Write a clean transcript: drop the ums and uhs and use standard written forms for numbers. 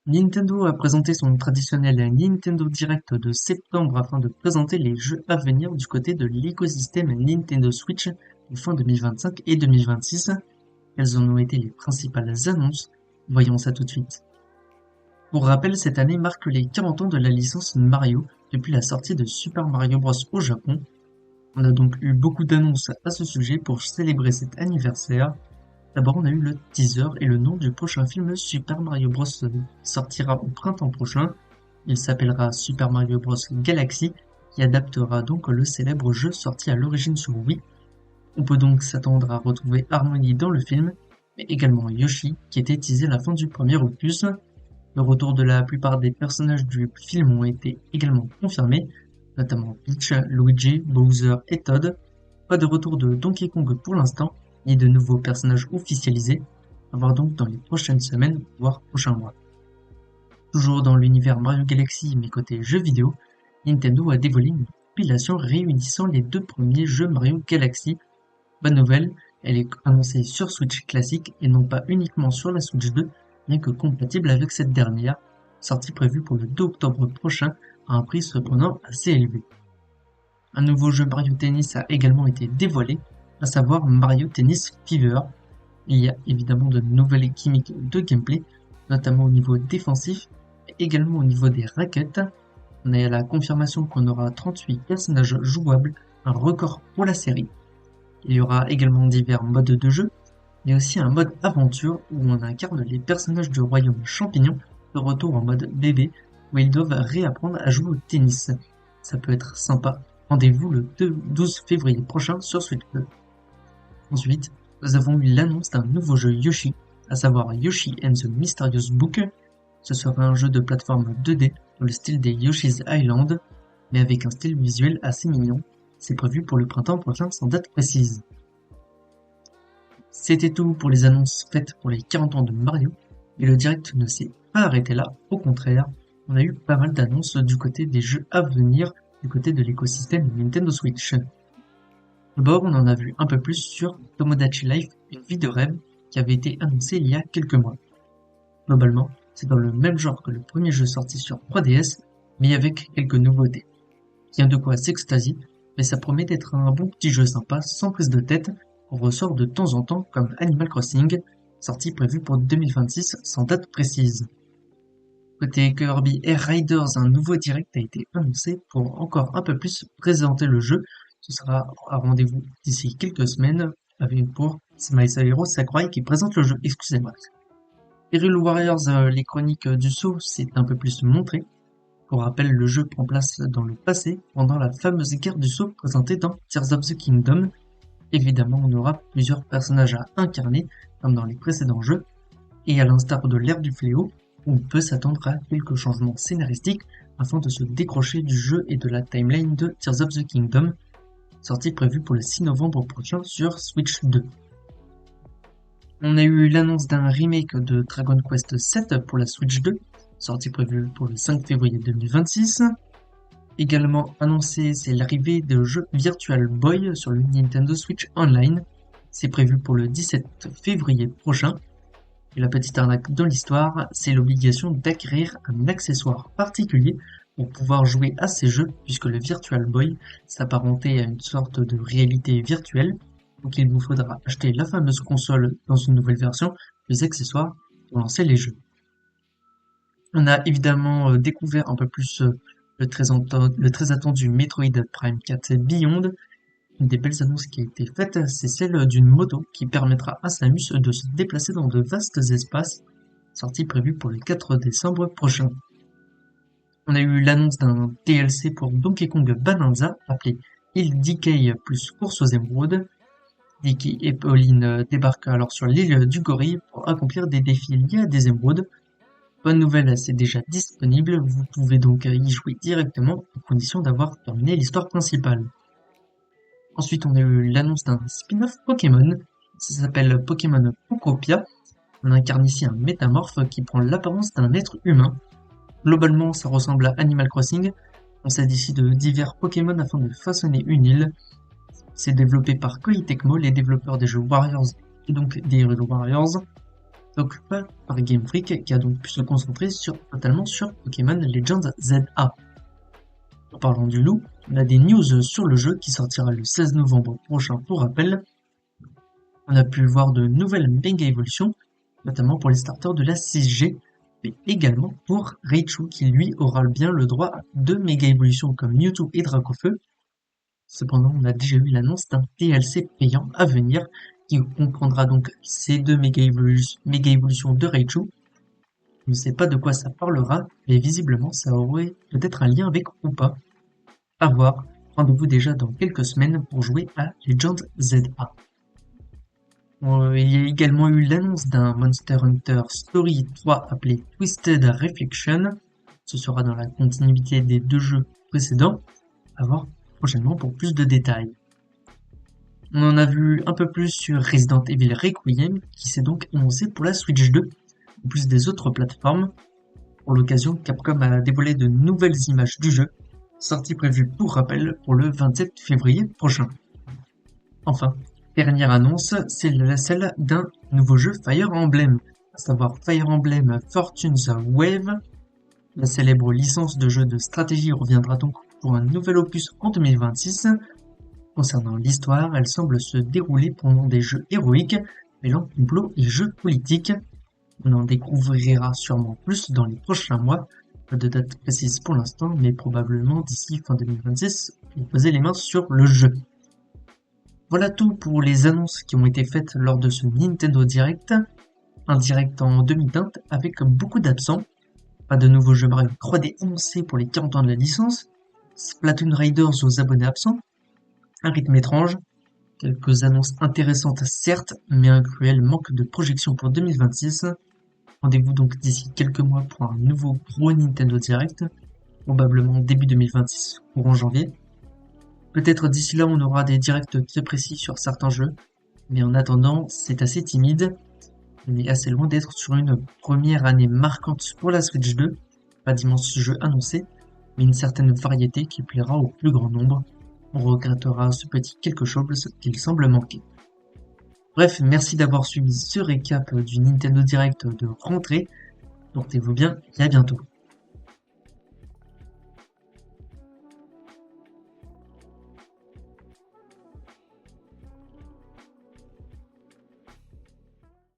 Nintendo a présenté son traditionnel Nintendo Direct de septembre afin de présenter les jeux à venir du côté de l'écosystème Nintendo Switch de fin 2025 et 2026. Quelles en ont été les principales annonces? Voyons ça tout de suite. Pour rappel, cette année marque les 40 ans de la licence Mario depuis la sortie de Super Mario Bros au Japon. On a donc eu beaucoup d'annonces à ce sujet pour célébrer cet anniversaire. D'abord, on a eu le teaser et le nom du prochain film Super Mario Bros. Sortira au printemps prochain. Il s'appellera Super Mario Bros. Galaxy, qui adaptera donc le célèbre jeu sorti à l'origine sur Wii. On peut donc s'attendre à retrouver Harmony dans le film, mais également Yoshi, qui était teasé à la fin du premier opus. Le retour de la plupart des personnages du film ont été également confirmés, notamment Peach, Luigi, Bowser et Toad. Pas de retour de Donkey Kong pour l'instant, ni de nouveaux personnages officialisés, à voir donc dans les prochaines semaines, voire prochains mois. Toujours dans l'univers Mario Galaxy, mais côté jeux vidéo, Nintendo a dévoilé une compilation réunissant les deux premiers jeux Mario Galaxy. Bonne nouvelle, elle est annoncée sur Switch classique et non pas uniquement sur la Switch 2, bien que compatible avec cette dernière, sortie prévue pour le 2 octobre prochain à un prix cependant assez élevé. Un nouveau jeu Mario Tennis a également été dévoilé, à savoir Mario Tennis Fever. Il y a évidemment de nouvelles gimmicks de gameplay, notamment au niveau défensif et également au niveau des raquettes. On a la confirmation qu'on aura 38 personnages jouables, un record pour la série. Il y aura également divers modes de jeu, mais aussi un mode aventure où on incarne les personnages du royaume champignon, de retour en mode bébé, où ils doivent réapprendre à jouer au tennis. Ça peut être sympa. Rendez-vous le 12 février prochain sur Switch 2. Ensuite, nous avons eu l'annonce d'un nouveau jeu Yoshi, à savoir Yoshi and the Mysterious Book. Ce sera un jeu de plateforme 2D dans le style des Yoshi's Island, mais avec un style visuel assez mignon. C'est prévu pour le printemps prochain sans date précise. C'était tout pour les annonces faites pour les 40 ans de Mario, et le direct ne s'est pas arrêté là, au contraire, on a eu pas mal d'annonces du côté des jeux à venir, du côté de l'écosystème Nintendo Switch. D'abord, on en a vu un peu plus sur Tomodachi Life, une vie de rêve qui avait été annoncée il y a quelques mois. Globalement, c'est dans le même genre que le premier jeu sorti sur 3DS, mais avec quelques nouveautés. Rien de quoi s'extasier, mais ça promet d'être un bon petit jeu sympa, sans prise de tête, qu'on ressort de temps en temps comme Animal Crossing, sorti prévu pour 2026 sans date précise. Côté Kirby Air Riders, un nouveau direct a été annoncé pour encore un peu plus présenter le jeu. Ce sera à rendez-vous d'ici quelques semaines pour My Hero Sakurai qui présente le jeu, excusez-moi. Hyrule Warriors, les chroniques du saut, c'est un peu plus montré. Pour rappel, le jeu prend place dans le passé, pendant la fameuse guerre du saut présentée dans Tears of the Kingdom. Évidemment, on aura plusieurs personnages à incarner, comme dans les précédents jeux, et à l'instar de l'ère du fléau, on peut s'attendre à quelques changements scénaristiques afin de se décrocher du jeu et de la timeline de Tears of the Kingdom, sortie prévue pour le 6 novembre prochain sur Switch 2. On a eu l'annonce d'un remake de Dragon Quest VII pour la Switch 2, sortie prévue pour le 5 février 2026. Également annoncé, c'est l'arrivée de jeux Virtual Boy sur le Nintendo Switch Online. C'est prévu pour le 17 février prochain. Et la petite arnaque dans l'histoire, c'est l'obligation d'acquérir un accessoire particulier pour pouvoir jouer à ces jeux, puisque le Virtual Boy s'apparentait à une sorte de réalité virtuelle. Donc il vous faudra acheter la fameuse console dans une nouvelle version, les accessoires pour lancer les jeux. On a évidemment découvert un peu plus le très attendu Metroid Prime 4 Beyond. Une des belles annonces qui a été faite, c'est celle d'une moto qui permettra à Samus de se déplacer dans de vastes espaces, sortie prévue pour le 4 décembre prochain. On a eu l'annonce d'un DLC pour Donkey Kong Bonanza, appelé Hill DK plus course aux émeraudes. Dicky et Pauline débarquent alors sur l'île du Gorille pour accomplir des défis liés à des émeraudes. Bonne nouvelle, c'est déjà disponible, vous pouvez donc y jouer directement, à condition d'avoir terminé l'histoire principale. Ensuite, on a eu l'annonce d'un spin-off Pokémon, ça s'appelle Pokémon Pokopia. On incarne ici un métamorphe qui prend l'apparence d'un être humain. Globalement, ça ressemble à Animal Crossing, on s'aide ici de divers Pokémon afin de façonner une île. C'est développé par Koei Tecmo, les développeurs des jeux Warriors et donc des Hyrule Warriors. donc pas par Game Freak, qui a donc pu se concentrer totalement sur Pokémon Legends ZA. En parlant du loup, on a des news sur le jeu qui sortira le 16 novembre prochain pour rappel. On a pu voir de nouvelles méga évolutions, notamment pour les starters de la 6G, mais également pour Raichu qui lui aura bien le droit à 2 méga évolutions comme Mewtwo et Dracofeu. Cependant, on a déjà eu l'annonce d'un DLC payant à venir qui comprendra donc ces 2 méga évolutions de Raichu. Je ne sais pas de quoi ça parlera, mais visiblement ça aurait peut-être un lien avec ou pas. À voir, rendez-vous déjà dans quelques semaines pour jouer à Legends ZA. Il y a également eu l'annonce d'un Monster Hunter Story 3 appelé Twisted Reflection. Ce sera dans la continuité des 2 jeux précédents. À voir prochainement pour plus de détails. On en a vu un peu plus sur Resident Evil Requiem qui s'est donc annoncé pour la Switch 2, en plus des autres plateformes. Pour l'occasion, Capcom a dévoilé de nouvelles images du jeu, sortie prévue pour rappel pour le 27 février prochain. Enfin, dernière annonce, c'est celle d'un nouveau jeu Fire Emblem, à savoir Fire Emblem Fortune's Wave. La célèbre licence de jeu de stratégie reviendra donc pour un nouvel opus en 2026. Concernant l'histoire, elle semble se dérouler pendant des jeux héroïques, mêlant complot et jeux politiques. On en découvrira sûrement plus dans les prochains mois, pas de date précise pour l'instant, mais probablement d'ici fin 2026, pour poser les mains sur le jeu. Voilà tout pour les annonces qui ont été faites lors de ce Nintendo Direct, un direct en demi-teinte avec beaucoup d'absents. Pas de nouveaux jeux Mario 3D annoncés pour les 40 ans de la licence, Splatoon Raiders aux abonnés absents, un rythme étrange, quelques annonces intéressantes certes, mais un cruel manque de projection pour 2026. Rendez-vous donc d'ici quelques mois pour un nouveau gros Nintendo Direct, probablement début 2026, courant janvier. Peut-être d'ici là on aura des directs très précis sur certains jeux, mais en attendant c'est assez timide. On est assez loin d'être sur une première année marquante pour la Switch 2, pas d'immenses jeux annoncés, mais une certaine variété qui plaira au plus grand nombre. On regrettera ce petit quelque chose qu'il semble manquer. Bref, merci d'avoir suivi ce récap du Nintendo Direct de rentrée. Portez-vous bien et à bientôt.